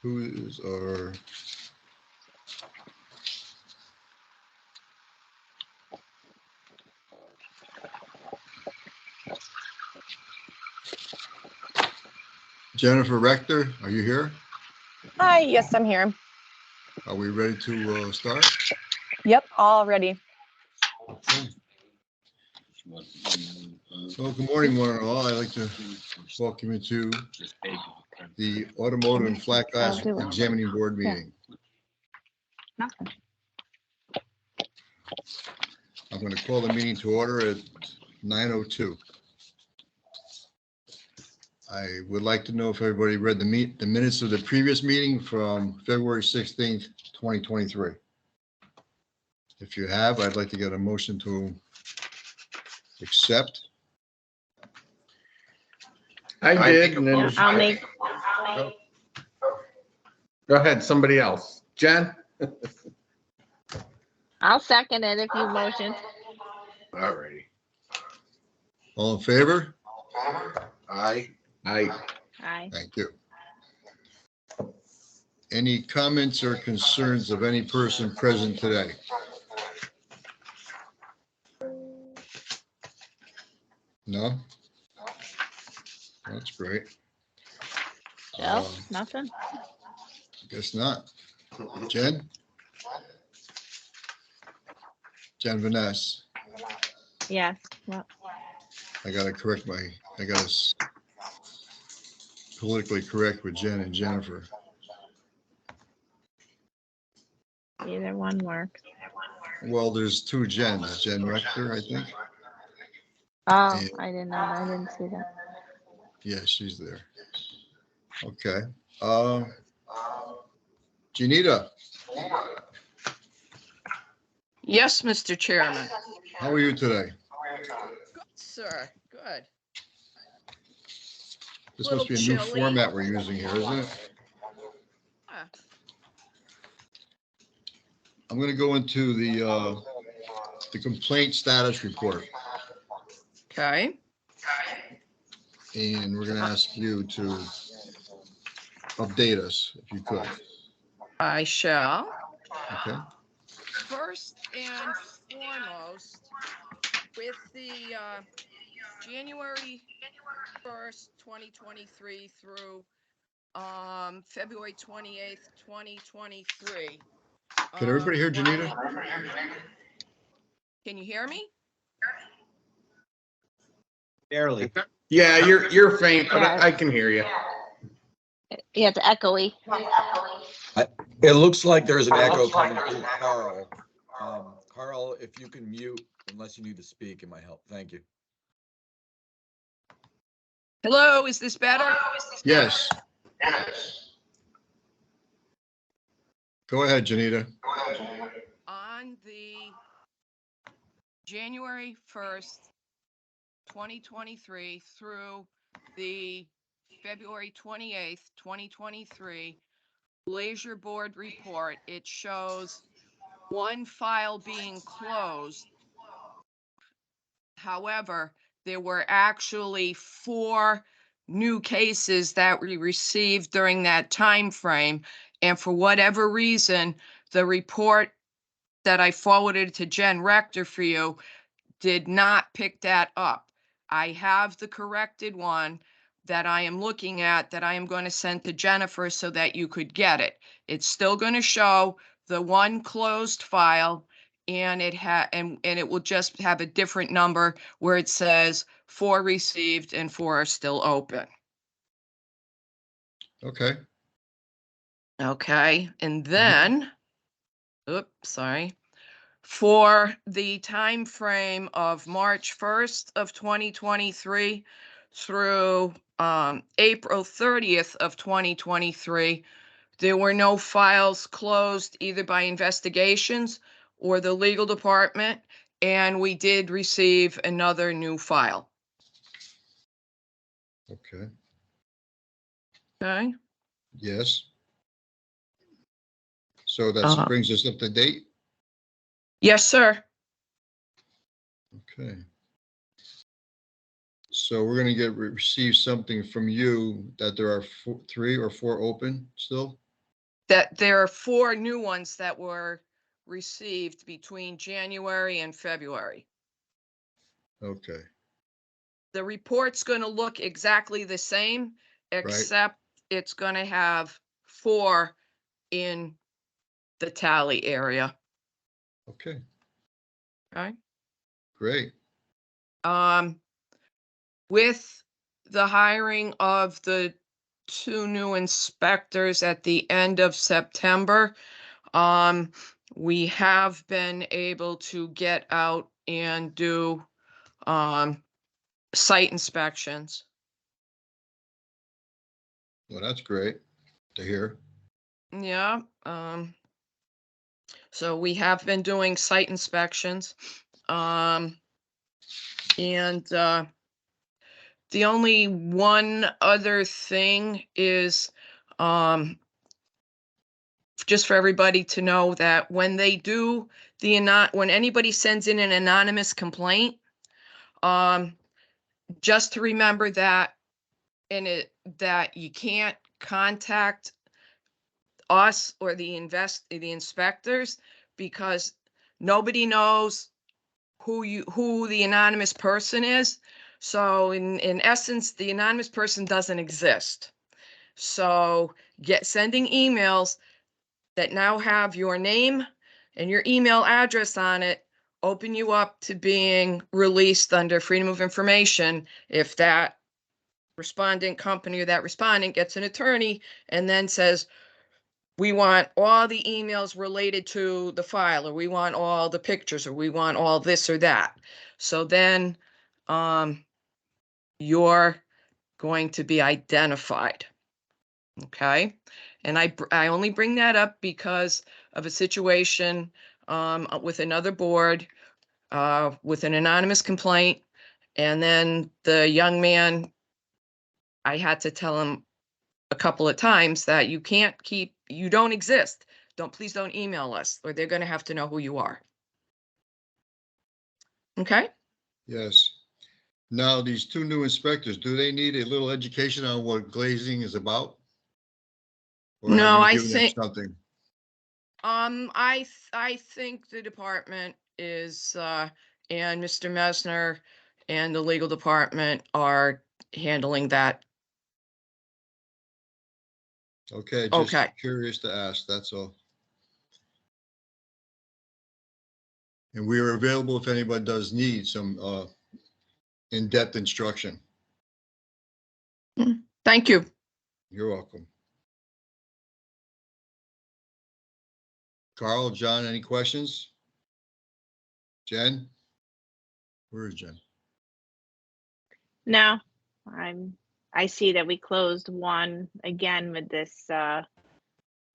Who is our? Jennifer Rector, are you here? Hi, yes, I'm here. Are we ready to start? Yep, all ready. Okay. Well, good morning, one and all. I'd like to welcome you to the Automotive and Flat Glass I'll do it. Examining Board meeting. Nothing. I'm going to call the meeting to order at 9:02. I would like to know if everybody read the minutes of the previous meeting from February 16th, 2023. If you have, I'd like to get a motion to accept. I did, and then I'll make, go ahead, somebody else. Jen? I'll second it if you motion. All righty. All in favor? Aye. Aye. Thank you. Any comments or concerns of any person present today? No? That's great. Joe, nothing? Guess not. Jen? Jen Vaness. Yes. Well, I gotta correct I gotta politically correct with Jen and Jennifer. either one works. Well, there's two Jens, Jen Rector, I think. Oh, And- I didn't know. I didn't see that. Yeah, she's there. Okay. Janita, Yes, Mr. Chairman. how are you today? Good, sir. Good. This must be a new Little chilly. format we're using here, isn't it? Ah, I'm gonna go into the complaint status report, Okay. and we're gonna ask you to update us if you could, I shall. okay? First and foremost, with the January 1st, 2023 through February 28th, 2023. Can everybody hear Janita? Can you hear me? Barely. Yeah, you're faint, but Yeah. I can hear you. Yeah, it's echoey. It looks like there's an echo coming through Carl. Carl, if you can mute, unless you need to speak, it might help. Thank you. Hello, is this better? Yes. Go ahead, Janita. On the January 1st, 2023 through the February 28th, 2023 Leisure Board report, it shows one file being closed. However, there were actually 4 new cases that we received during that time frame, and for whatever reason, the report that I forwarded to Jen Rector for you did not pick that up. I have the corrected one that I am looking at that I am going to send to Jennifer so that you could get it. It's still going to show the one closed file, and it will just have a different number where it says 4 received and 4 are still open. Okay. Okay, and then, oops, sorry. For the time frame of March 1st of 2023 through April 30th of 2023, there were no files closed either by investigations or the legal department, and we did receive another new file. Okay. Okay. Yes. So that brings us up to date. Yes, sir. Okay. So we're gonna receive something from you that there are 3 or 4 open still? that there are 4 new ones that were received between January and February. Okay, The report's going to look exactly the same, except it's going to have 4 in the tally area. okay, Okay. great. With the hiring of the 2 new inspectors at the end of September, we have been able to get out and do, site inspections. Well, that's great to hear. Yeah, so we have been doing site inspections. And the only one other thing is, just for everybody to know that when they do when anybody sends in an anonymous complaint, just to remember that that you can't contact us or the inspectors, because nobody knows who the anonymous person is. So in essence, the anonymous person doesn't exist. So sending emails that now have your name and your email address on it open you up to being released under Freedom of Information if that respondent company or that respondent gets an attorney and then says, we want all the emails related to the file, or we want all the pictures, or we want all this or that. So then you're going to be identified. Okay. And I only bring that up because of a situation with another board with an anonymous complaint. And then the young man, I had to tell him a couple of times that you don't exist. Please don't email us, or they're going to have to know who you are. Okay. Yes. Now, these 2 new inspectors, do they need a little education on what glazing is about? Or have No, you I given them think, something? I think the department is, and Mr. Mesner and the legal department are handling that. Okay, just Okay. curious to ask, that's all. And we are available if anybody does need some in-depth instruction. Thank you. You're welcome. Carl, John, any questions? Jen? Where is Jen? No, I see that we closed one again with this O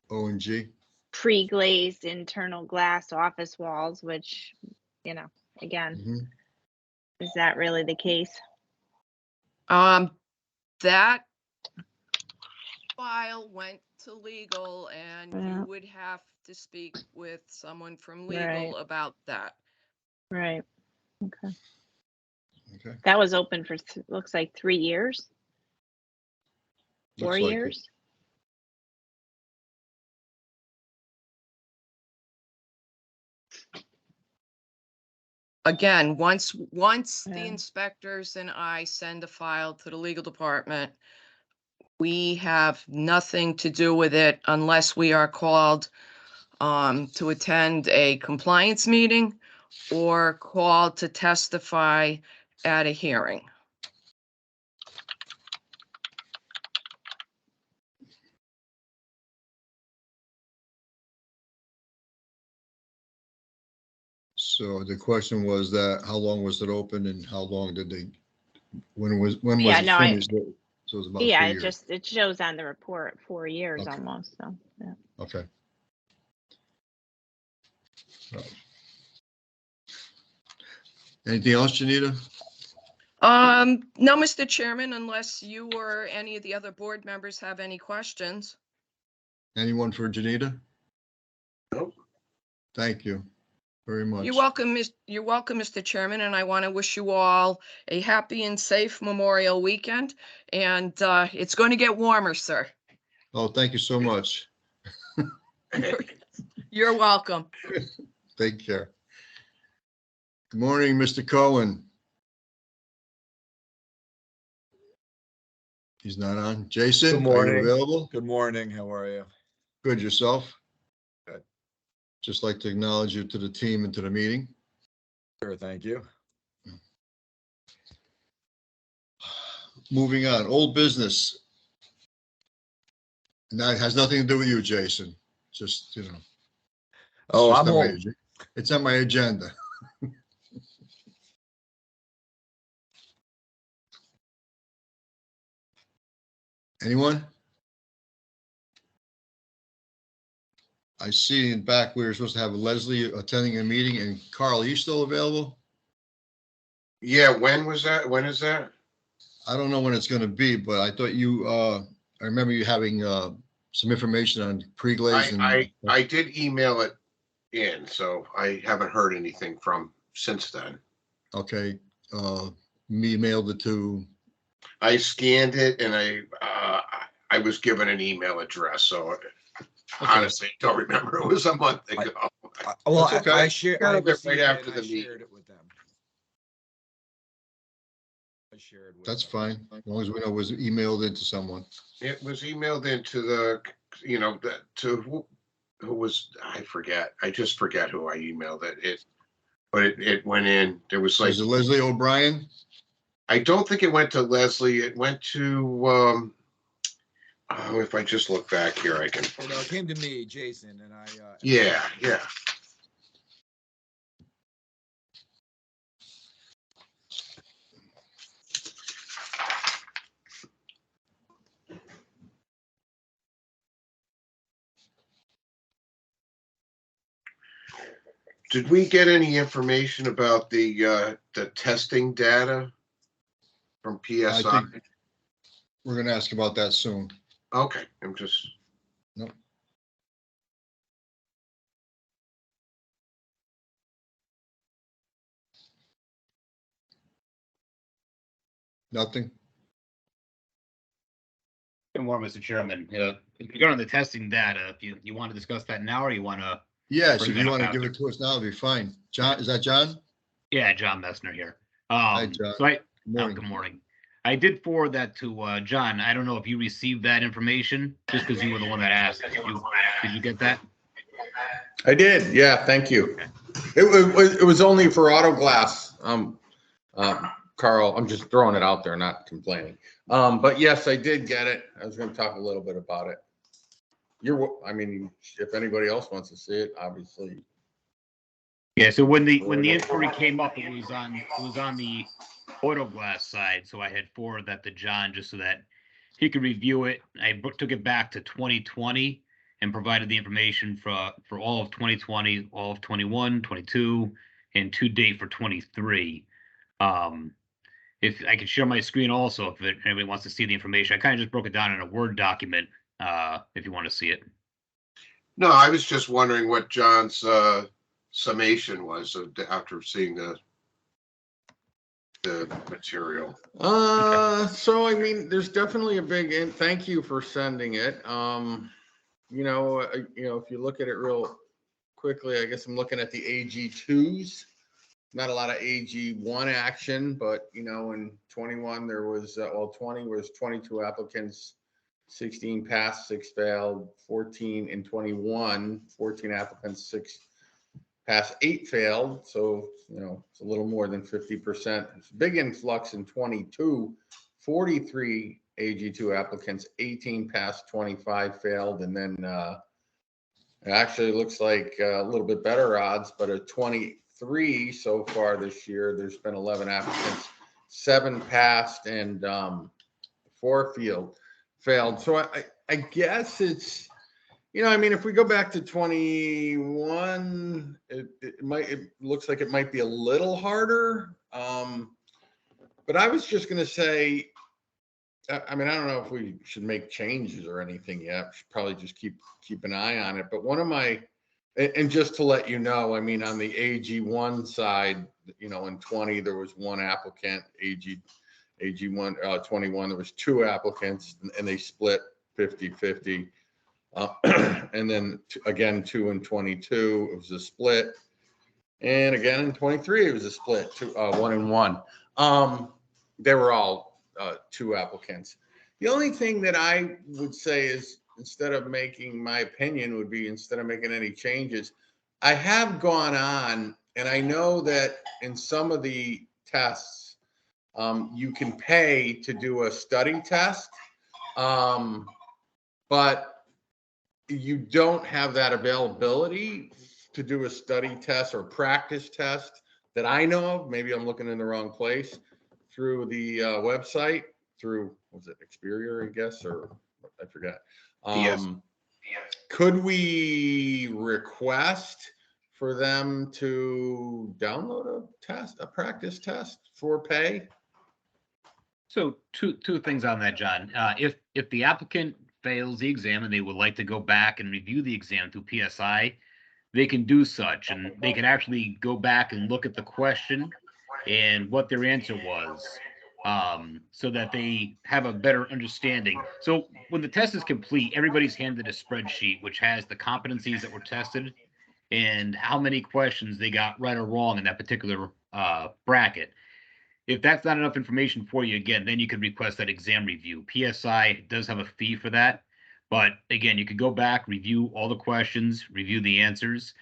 and G? pre-glazed internal glass office walls, which, again, Mhm. is that really the case? That file went to legal, and Yeah. you would have to speak with someone from Right. legal about that. Right. Okay. Okay. That was open for, looks like 3 years, 4 Looks like it. years. Again, once the Yeah. inspectors and I send a file to the legal department, we have nothing to do with it unless we are called to attend a compliance meeting or called to testify at a hearing. So the question was that, how long was it open and how long did they, when was Yeah, it no, finished? So it was about 3 Yeah, years. it shows on the report 4 years Okay. almost, so, yeah. Okay. Right. Anything else, Janita? No, Mr. Chairman, unless you or any of the other board members have any questions. Anyone for Janita? Nope. Thank you very much. You're welcome, Mr. Chairman, and I want to wish you all a happy and safe Memorial Weekend. And it's going to get warmer, sir. Oh, thank you so much. You're welcome. Take care. Good morning, Mr. Cohen. He's not on. Jason, Good are you morning. available? Good morning. How are you? Good, yourself? Good. Just like to acknowledge you to the team and to the meeting. Sure, thank you. Moving on, old business. And that has nothing to do with you, Jason. Just, you know. Oh, it's I'm just on my old. It's on my agenda. Anyone? I see in back, we were supposed to have Leslie attending a meeting, and Carl, are you still available? Yeah, when was that? When is that? I don't know when it's gonna be, but I thought you, I remember you having, some information on pre-glaze and. I did email it in, so I haven't heard anything from since then. Okay, me mailed it to, I scanned it and I was given an email address, so honestly, don't remember. It was a month ago. Well, That's okay. I shared. Got I it right received after it, the I meeting. shared it with them. I shared with that's them. fine, as long as we know it was emailed into someone. It was emailed into the, to who was, I forget. I just forget who I emailed it. But it went in. There was like, Was it Leslie O'Brien? I don't think it went to Leslie. It went to, if I just look back here, I can. You know, it came to me, Jason, and I. Yeah. Did we get any information about the testing data from I PSI? think we're gonna ask about that soon. Okay, I'm just. Nope. Nothing? Good morning, Mr. Chairman. If you're on the testing data, if you want to discuss that now, or you want to, Yes, Bring if that you up want to give after. it to us now, it'd be fine. John, is that John? yeah, John Messner here. John. So Good good morning. morning. I did forward that to John. I don't know if you received that information, just because you were the one that asked. Did you get that? I did. Yeah, thank you. It was only for auto glass. Carl, I'm just throwing it out there, not complaining. But yes, I did get it. I was going to talk a little bit about it. If anybody else wants to see it, obviously. Yeah. So when the inquiry came up, it was on the auto glass side. So I had forwarded that to John just so that he could review it. I took it back to 2020 and provided the information for all of 2020, all of 21, 22, and to date for 23. If I could share my screen also, if anybody wants to see the information, I kind of just broke it down in a Word document. If you want to see it. No, I was just wondering what John's summation was after seeing the material. So there's definitely a big thank you for sending it. If you look at it real quickly, I guess I'm looking at the AG2s. Not a lot of AG1 action, but in 21 there was 20 was 22 applicants, 16 passed, 6 failed. 14 in 21, 14 applicants, 6 passed, 8 failed. So it's a little more than 50%. It's a big influx in 22, 43 AG2 applicants, 18 passed, 25 failed, and then it actually looks like a little bit better odds, but a 23 so far this year. There's been 11 applicants, 7 passed, and 4 failed. So I guess it's, if we go back to 21, it looks like it might be a little harder. But I was just going to say, I don't know if we should make changes or anything yet. We should probably just keep an eye on it. But one of my, and just to let you know, on the AG1 side, in 20 there was 1 applicant. AG1 21 there was 2 applicants, and they split 50-50. And then again, 2 and 22, it was a split. And again, in 23, it was a split, 1 and 1. They were all 2 applicants. The only thing that I would say is, instead of making my opinion would be, instead of making any changes, I have gone on, and I know that in some of the tests, you can pay to do a study test, but you don't have that availability to do a study test or practice test that I know of. Maybe I'm looking in the wrong place, through the website, through, was it Experior, I guess, or I forgot. Yes. Could we request for them to download a practice test for pay? So two things on that, John. If the applicant fails the exam and they would like to go back and review the exam through PSI, they can do such, and they can actually go back and look at the question and what their answer was, so that they have a better understanding. So when the test is complete, everybody's handed a spreadsheet which has the competencies that were tested and how many questions they got right or wrong in that particular bracket. If that's not enough information for you, again, then you could request that exam review. PSI does have a fee for that. But again, you could go back, review all the questions, review the answers.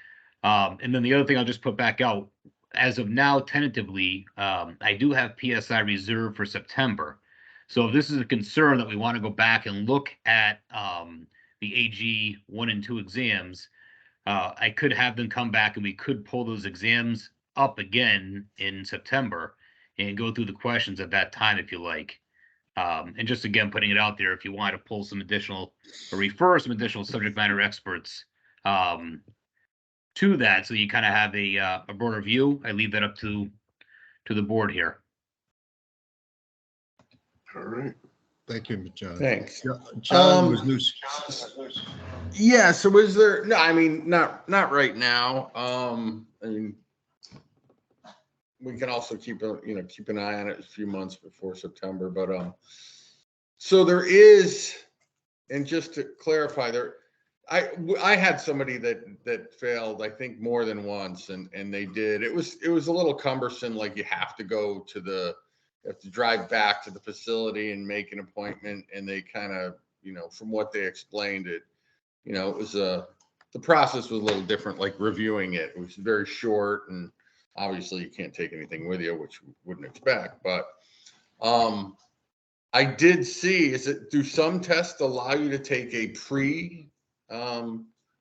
And then the other thing I'll just put back out, as of now, tentatively, I do have PSI reserved for September. So if this is a concern that we want to go back and look at the AG 1 and 2 exams, I could have them come back and we could pull those exams up again in September and go through the questions at that time, if you like. And just again, putting it out there, if you want to pull some additional or refer some additional subject matter experts to that, so you kind of have a broader view, I leave that up to the board here. All right. Thank you, John. Thanks. John was new. Yeah, so was there, no, I mean, not right now. I mean, we can also keep an eye on it a few months before September, but so there is, and just to clarify, I had somebody that failed, I think, more than once, and they did. It was a little cumbersome, like you have to drive back to the facility and make an appointment, and they kind of, from what they explained, it was the process was a little different, like reviewing it. It was very short, and obviously you can't take anything with you, which we wouldn't expect, but I did see, do some tests allow you to take a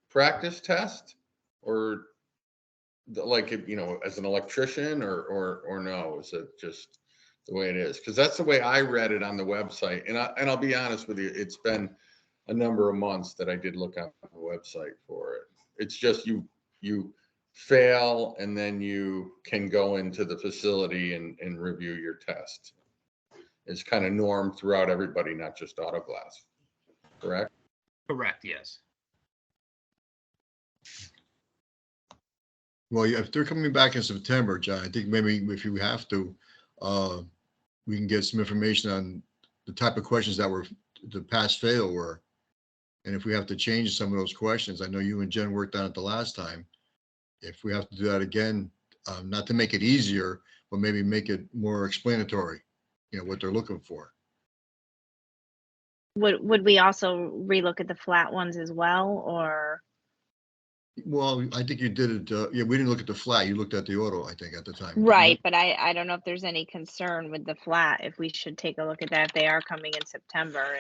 practice test, or like, as an electrician, or no? Is it just the way it is? Because that's the way I read it on the website. And I'll be honest with you, it's been a number of months that I did look on the website for it. It's just you fail, and then you can go into the facility and review your test. It's kind of norm throughout everybody, not just Autoglass. Correct? Correct, yes. Well, if they're coming back in September, John, I think maybe if you have to, we can get some information on the type of questions that were the pass fail were. And if we have to change some of those questions, I know you and Jen worked on it the last time. If we have to do that again, not to make it easier, but maybe make it more explanatory, what they're looking for. Would we also relook at the flat ones as well, or? Well, I think you did it. Yeah, we didn't look at the flat. You looked at the auto, I think, at the time. didn't you? Right, but I don't know if there's any concern with the flat, if we should take a look at that, if they are coming in September,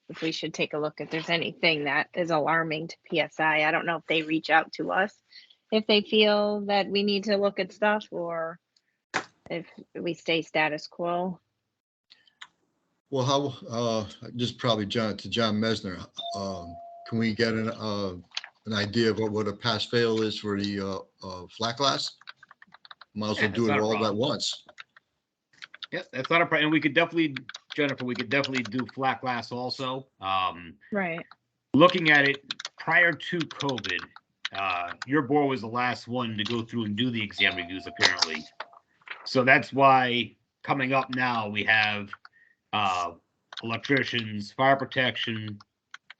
if we should take a look if there's anything that is alarming to PSI. I don't know if they reach out to us, if they feel that we need to look at stuff, or if we stay status quo. Well, how, just probably to John Mesner, can we get an idea of what a pass fail is for the flat glass? Might as well Yeah, do that's it not a all at problem. once. Yeah, that's not a problem. And we could definitely, Jennifer, we could definitely do flat glass also. Right. Looking at it prior to COVID, your board was the last one to go through and do the exam reviews, apparently. So that's why coming up now, we have electricians, fire protection,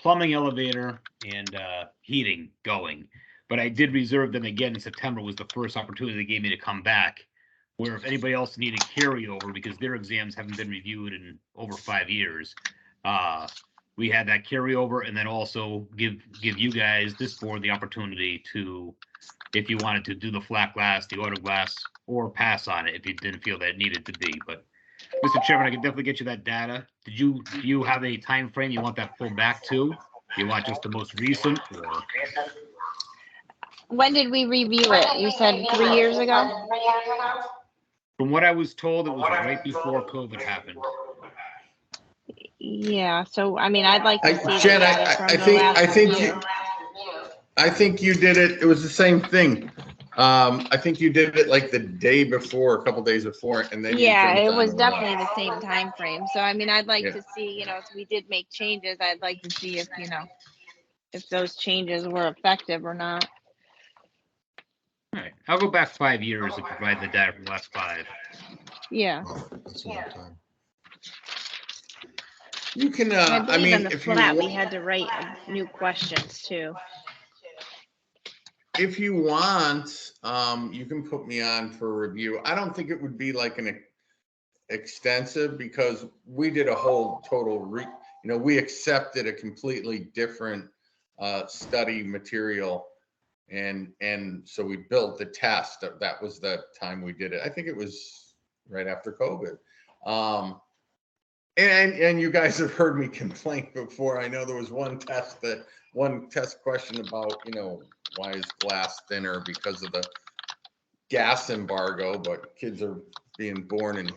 plumbing, elevator, and heating going. But I did reserve them again in September was the first opportunity they gave me to come back. Where if anybody else needed carryover because their exams haven't been reviewed in over 5 years, we had that carryover, and then also give you guys, this board, the opportunity to, if you wanted to do the flat glass, the auto glass, or pass on it if you didn't feel that it needed to be. But Mr. Chairman, I can definitely get you that data. Do you have a time frame you want that pulled back to? Do you want just the most recent, or? When did we review it? You said 3 years ago? From what I was told, it was right before COVID happened. Yeah, so I mean, I'd like to see the Jen, data from I the think, last I think review. you, I think you did it, it was the same thing. I think you did it like the day before, a couple days before, and then you Yeah, jumped it on was with definitely the same time frame. So I mean, I'd like Yeah. to see, if we did make changes, I'd like to see if, if those changes were effective or not. All right, I'll go back 5 years and provide the data from the last 5. Yeah. Oh, that's a long time. You can, And I I believe mean, in the if you, flat, we had to write new questions too. if you want, you can put me on for review. I don't think it would be like an extensive, because we did a whole total we accepted a completely different study material, and so we built the test. That was the time we did it. I think it was right after COVID. And you guys have heard me complain before. I know there was one test question about, why is glass thinner because of the gas embargo, but kids are being born and,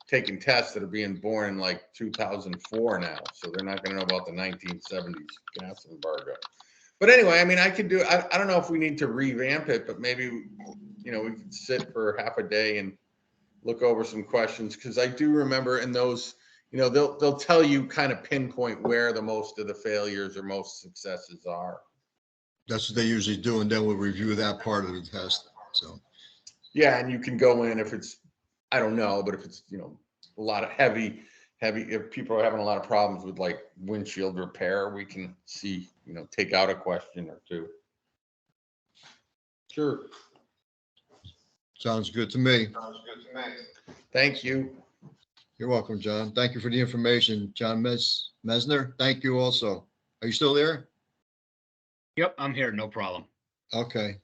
taking tests that are being born in like 2004 now. So they're not going to know about the 1970s gas embargo. But anyway, I mean, I don't know if we need to revamp it, but maybe, we could sit for half a day and look over some questions. Cause I do remember in those, they'll tell you kind of pinpoint where the most of the failures or most successes are. That's what they usually do, and then we'll review that part of the test, so. Yeah, and you can go in if it's, I don't know, but if it's, a lot of heavy, if people are having a lot of problems with like windshield repair, we can see, take out a question or two. Sure. Sounds good to me. Thank you. You're welcome, John. Thank you for the information. John Mesner, thank you also. Are you still there? Yep, I'm here, no problem. Okay.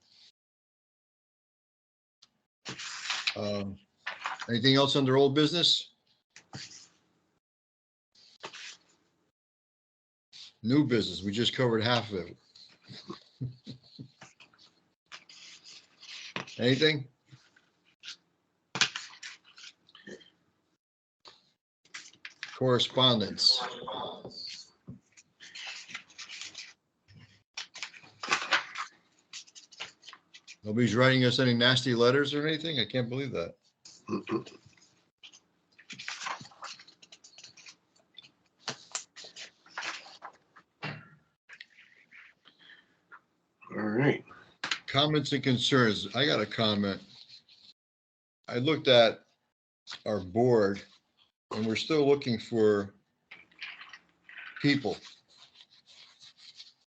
Anything else under old business? New business, we just covered half of it. Anything? Correspondence. Nobody's writing us any nasty letters or anything? I can't believe that. All right. Comments and concerns. I got a comment. I looked at our board and we're still looking for people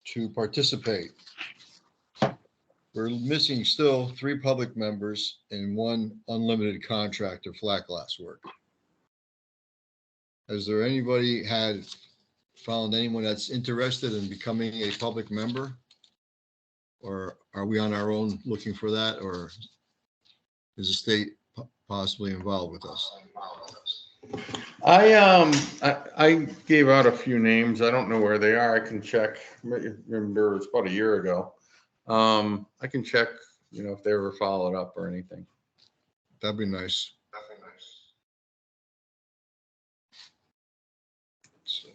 to participate. We're missing still 3 public members and 1 unlimited contractor flat glass work. Has there anybody found anyone that's interested in becoming a public member? Or are we on our own looking for that, or is the state possibly involved with us? I gave out a few names. I don't know where they are. I can check. Remember, it's about a year ago. I can check, if they were followed up or anything. That'd be nice. So,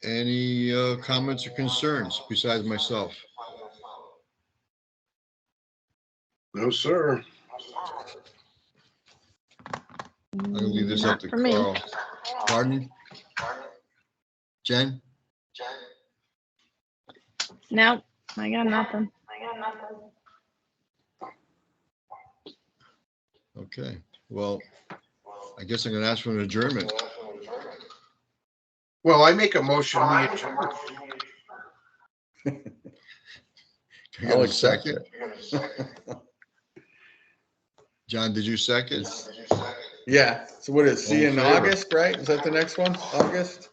any comments or concerns besides myself? No, sir. I'm gonna leave this up Not to for me. Carl. Pardon? Jen? No, I got nothing. Okay, well, I guess I'm gonna ask for an adjournment. Well, I make a motion. We adjourn. Can I I'll get a accept second? it. John, did you second? Yeah, so what is, see you All in in favor? August, right? Is that the next one? August?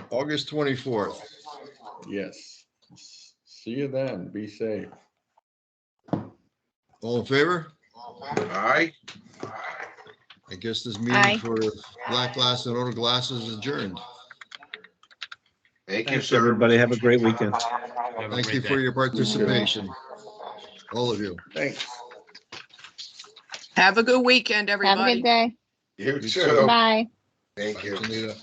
August 24th. Yes. See you then. Be safe. All in favor? Aye. I guess this Aye. meeting for Black Glass and Auto Glasses is adjourned. Thank you, Thanks, sir. everybody. Have a great weekend. Have a Thank great you day. for your participation. All of you. Thanks. Have a good weekend, Have a everybody. good day. You You too. Bye. Thank you. Thanks, Anita.